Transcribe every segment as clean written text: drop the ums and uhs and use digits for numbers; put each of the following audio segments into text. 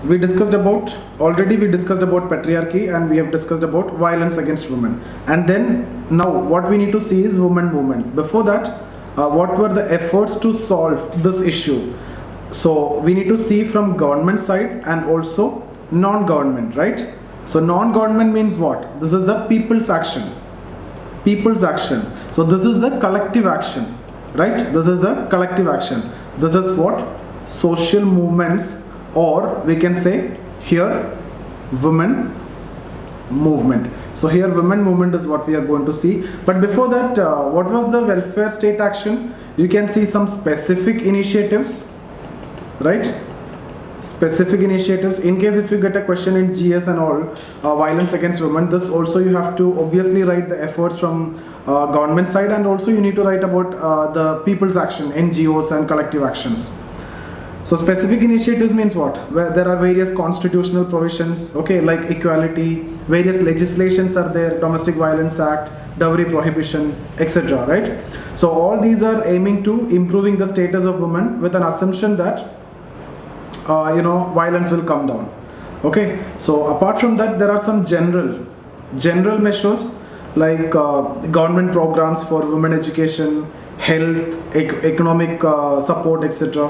we discussed about patriarchy, and we have discussed about violence against women. And then now what we need to see is women movement. Before that, what were the efforts to solve this issue? So we need to see from government side and also non-government, right? So non-government means what? This is the people's action. People's action. So this is the collective action, right? This is a collective action. This is what? Social movements, or we can say here women movement. So here women movement is what we are going to see. But before that, what was the welfare state action? You can see some specific initiatives, right? Specific initiatives. In case if you get a question in GS and all, violence against women, this also you have to obviously write the efforts from government side, and also you need to write about the people's action, NGOs and collective actions. So specific initiatives means what? Where there are various constitutional provisions, okay, like equality, various legislations are there, Domestic Violence Act, dowry prohibition, etc., right? So all these are aiming to improving the status of women with an assumption that violence will come down. Okay, so apart from that, there are some general measures like government programs for women education, health, economic support, etc.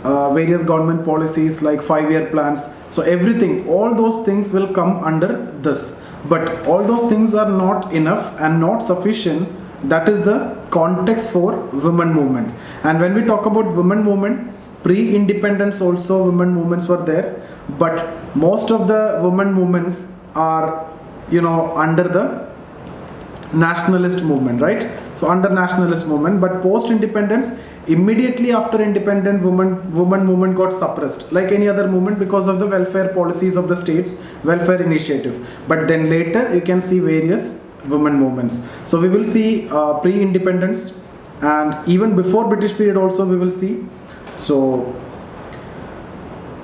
Various government policies like 5-year plans. So everything, all those things will come under this. But all those things are not enough and not sufficient. That is the context for women movement. And when we talk about women movement, pre-independence also women movements were there, but most of the women movements are under the nationalist movement, right? So under nationalist movement, but post-independence, immediately after independence, women movement got suppressed like any other movement because of the welfare policies of the states, welfare initiative. But then later you can see various women movements. So we will see pre-independence, and even before British period also we will see. So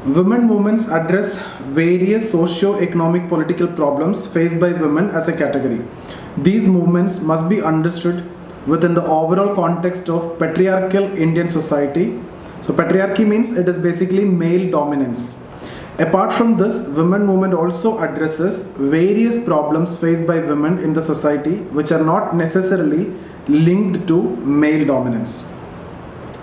women movements address various socio-economic political problems faced by women as a category. These movements must be understood within the overall context of patriarchal Indian society. So patriarchy means it is basically male dominance. Apart from this, women movement also addresses various problems faced by women in the society which are not necessarily linked to male dominance.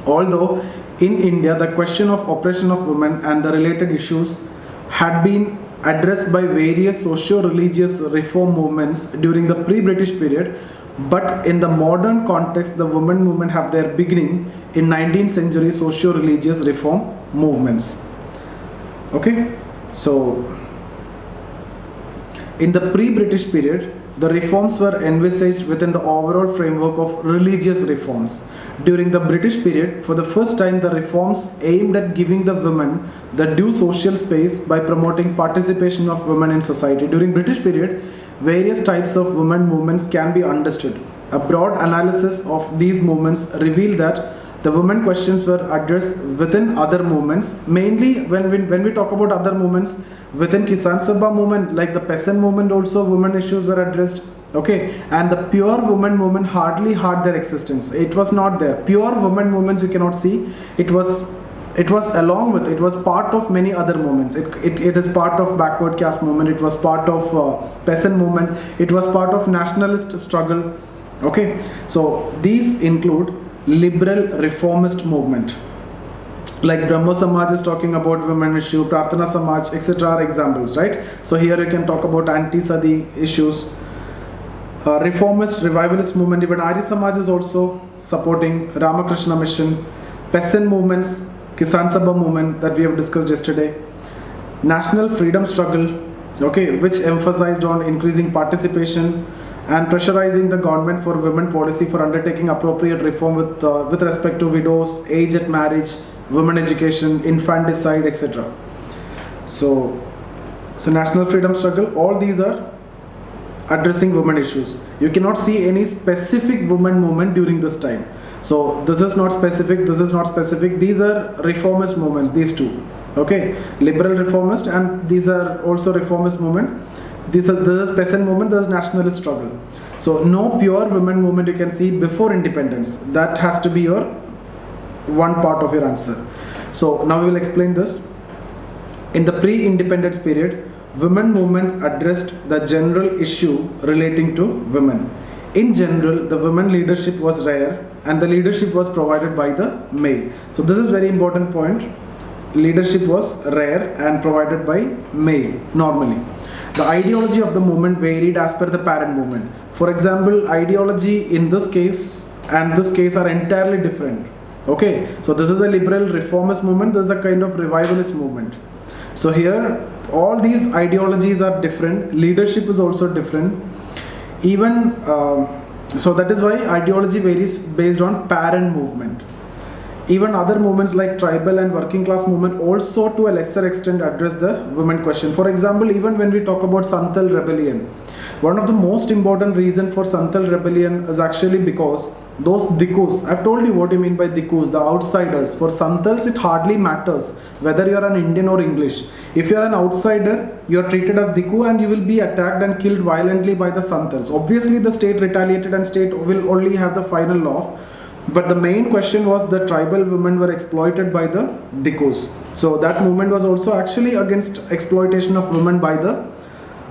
Although in India, the question of oppression of women and the related issues had been addressed by various socio-religious reform movements during the pre-British period, but in the modern context, the women movement have their beginning in 19th century socio-religious reform movements. Okay, so in the pre-British period, the reforms were envisaged within the overall framework of religious reforms. During the British period, for the first time, the reforms aimed at giving the women the due social space by promoting participation of women in society. During British period, various types of women movements can be understood. A broad analysis of these movements revealed that the women questions were addressed within other movements. Mainly when we talk about other movements, within Kisan Sabha movement, like the peasant movement also, women issues were addressed. Okay, and the pure women movement hardly had their existence. It was not there. Pure women movements you cannot see. It was part of many other movements. It is part of backward caste movement. It was part of peasant movement. It was part of nationalist struggle. Okay, so these include liberal reformist movement. Like Brahmo Samaj is talking about women issue, Prarthana Samaj, etc. are examples, right? So here you can talk about anti-sati issues. Reformist, revivalist movement, even Arya Samaj is also supporting Ramakrishna mission, peasant movements, Kisan Sabha movement that we have discussed yesterday, national freedom struggle, okay, which emphasized on increasing participation and pressurizing the government for women policy for undertaking appropriate reform with respect to widows, age at marriage, women education, infanticide, etc. So national freedom struggle, all these are addressing women issues. You cannot see any specific women movement during this time. So this is not specific, this is not specific. These are reformist movements, these two. Okay, liberal reformist, and these are also reformist movement. This is peasant movement, this is nationalist struggle. So no pure women movement you can see before independence. That has to be your one part of your answer. So now we will explain this. In the pre-independence period, women movement addressed the general issue relating to women. In general, the women leadership was rare and the leadership was provided by the male. So this is very important point. Leadership was rare and provided by male normally. The ideology of the movement varied as per the parent movement. For example, ideology in this case and this case are entirely different. Okay, so this is a liberal reformist movement, this is a kind of revivalist movement. So here all these ideologies are different, leadership is also different. Even so that is why ideology varies based on parent movement. Even other movements like tribal and working class movement also to a lesser extent address the women question. For example, even when we talk about Santhal rebellion, one of the most important reason for Santhal rebellion is actually because those Dikus, I've told you what you mean by Dikus, the outsiders. For Santhals it hardly matters whether you are an Indian or English. If you are an outsider, you are treated as Diku and you will be attacked and killed violently by the Santhals. Obviously the state retaliated and state will only have the final law. But the main question was the tribal women were exploited by the Dikus. So that movement was also actually against exploitation of women by the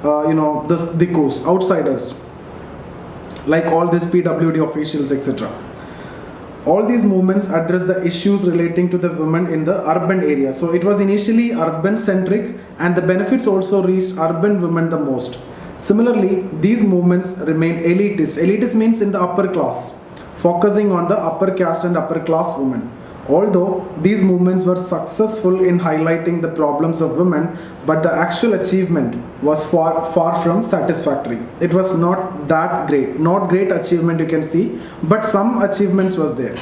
the Dikus, outsiders, like all these PWD officials, etc. All these movements address the issues relating to the women in the urban area. So it was initially urban centric and the benefits also reached urban women the most. Similarly, these movements remain elitist. Elitist means in the upper class, focusing on the upper caste and upper class women. Although these movements were successful in highlighting the problems of women, but the actual achievement was far from satisfactory. It was not that great, not great achievement you can see, but some achievements was there.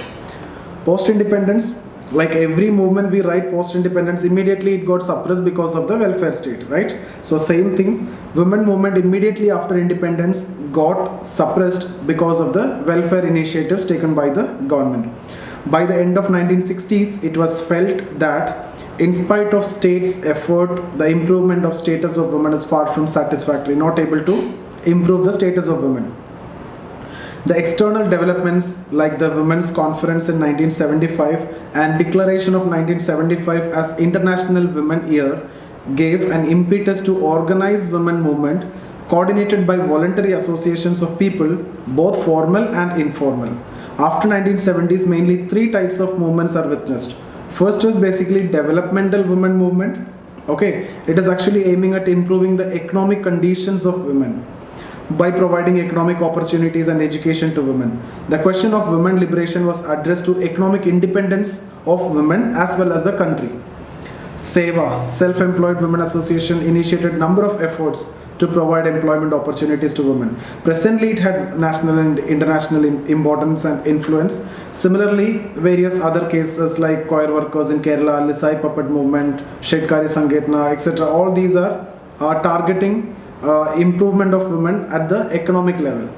Post-independence, like every movement we write post-independence, immediately it got suppressed because of the welfare state, right? So same thing, women movement immediately after independence got suppressed because of the welfare initiatives taken by the government. By the end of 1960s, it was felt that in spite of state's effort, the improvement of status of women is far from satisfactory, not able to improve the status of women. The external developments like the Women's Conference in 1975 and Declaration of 1975 as International Women Year gave an impetus to organize women movement coordinated by voluntary associations of people, both formal and informal. After 1970s, mainly three types of movements are witnessed. First is basically developmental women movement. Okay, it is actually aiming at improving the economic conditions of women by providing economic opportunities and education to women. The question of women liberation was addressed to economic independence of women as well as the country. SEWA, Self-Employed Women Association, initiated number of efforts to provide employment opportunities to women. Presently, it had national and international importance and influence. Similarly, various other cases like choir workers in Kerala, Lisai Puppet Movement, Shetkari Sangetna, etc. All these are targeting improvement of women at the economic level.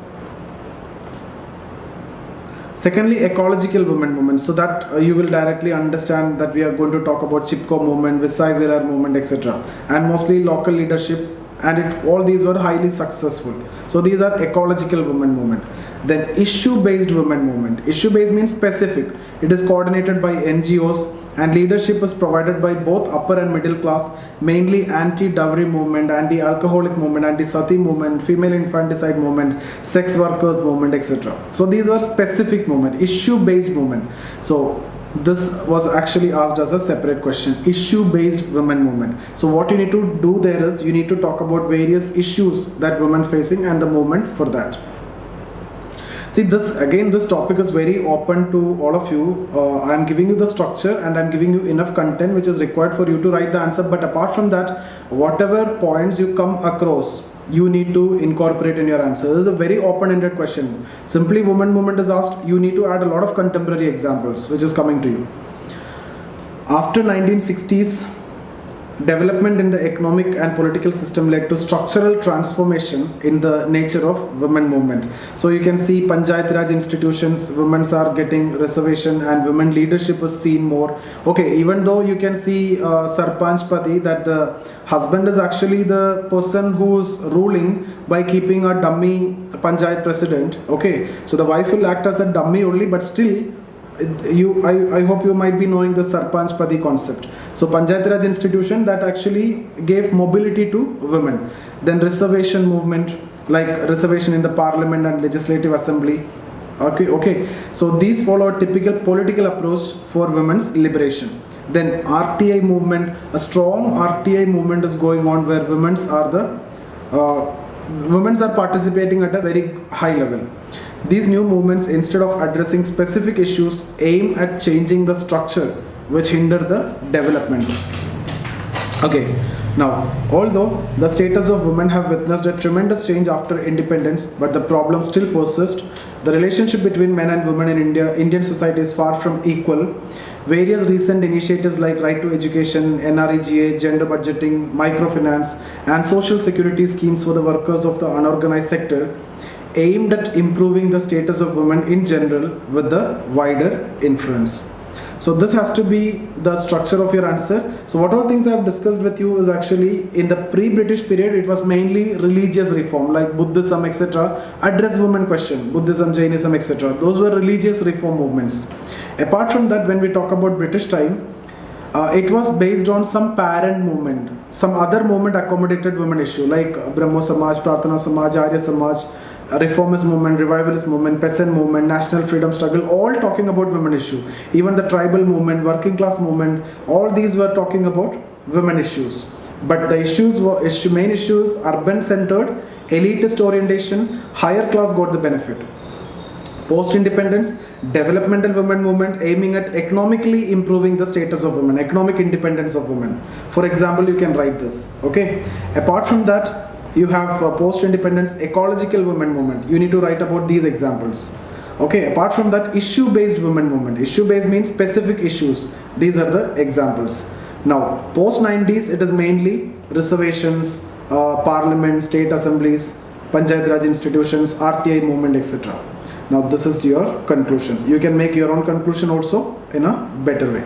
Secondly, ecological women movement. So that you will directly understand that we are going to talk about Chipko movement, Visai Virar movement, etc. And mostly local leadership, and all these were highly successful. So these are ecological women movement. Then issue-based women movement. Issue-based means specific. It is coordinated by NGOs and leadership is provided by both upper and middle class, mainly anti-dowry movement, anti-alcoholic movement, anti-sati movement, female infanticide movement, sex workers movement, etc. So these are specific movement, issue-based movement. So this was actually asked as a separate question, issue-based women movement. So what you need to do there is you need to talk about various issues that women facing and the movement for that. See, this topic is very open to all of you. I am giving you the structure and I am giving you enough content which is required for you to write the answer. But apart from that, whatever points you come across, you need to incorporate in your answer. This is a very open-ended question. Simply women movement is asked, you need to add a lot of contemporary examples which is coming to you. After 1960s, development in the economic and political system led to structural transformation in the nature of women movement. So you can see Panchayat Raj institutions, women are getting reservation and women leadership is seen more. Okay, even though you can see Sarpanch Pati, that the husband is actually the person who's ruling by keeping a dummy Panchayat president. Okay, so the wife will act as a dummy only, but still I hope you might be knowing the Sarpanch Padi concept. So Panchayat Raj institution that actually gave mobility to women. Then reservation movement, like reservation in the parliament and legislative assembly. Okay. So these follow a typical political approach for women's liberation. Then RTI movement, a strong RTI movement is going on where women are participating at a very high level. These new movements, instead of addressing specific issues, aim at changing the structure which hinder the development. Okay. Now, although the status of women have witnessed a tremendous change after independence, but the problem still persists. The relationship between men and women in Indian society is far from equal. Various recent initiatives like right to education, NREGA, gender budgeting, microfinance, and social security schemes for the workers of the unorganized sector aimed at improving the status of women in general with the wider influence. So this has to be the structure of your answer. So what all things I have discussed with you is actually in the pre-British period, it was mainly religious reform like Buddhism, etc. Address women question, Buddhism, Jainism, etc. Those were religious reform movements. Apart from that, when we talk about British time, it was based on some parent movement. Some other movement accommodated women issue like Brahmo Samaj, Prarthana Samaj, Arya Samaj, reformist movement, revivalist movement, peasant movement, national freedom struggle, all talking about women issue. Even the tribal movement, working class movement, all these were talking about women issues. But the issues were main issues, urban centered, elitist orientation, higher class got the benefit. Post-independence, developmental women movement aiming at economically improving the status of women, economic independence of women. For example, you can write this. Okay. Apart from that, you have post-independence ecological women movement. You need to write about these examples. Okay. Apart from that, issue-based women movement. Issue-based means specific issues. These are the examples. Now, post-90s, it is mainly reservations, parliament, state assemblies, Panchayat Raj institutions, RTI movement, etc. Now this is your conclusion. You can make your own conclusion also in a better way.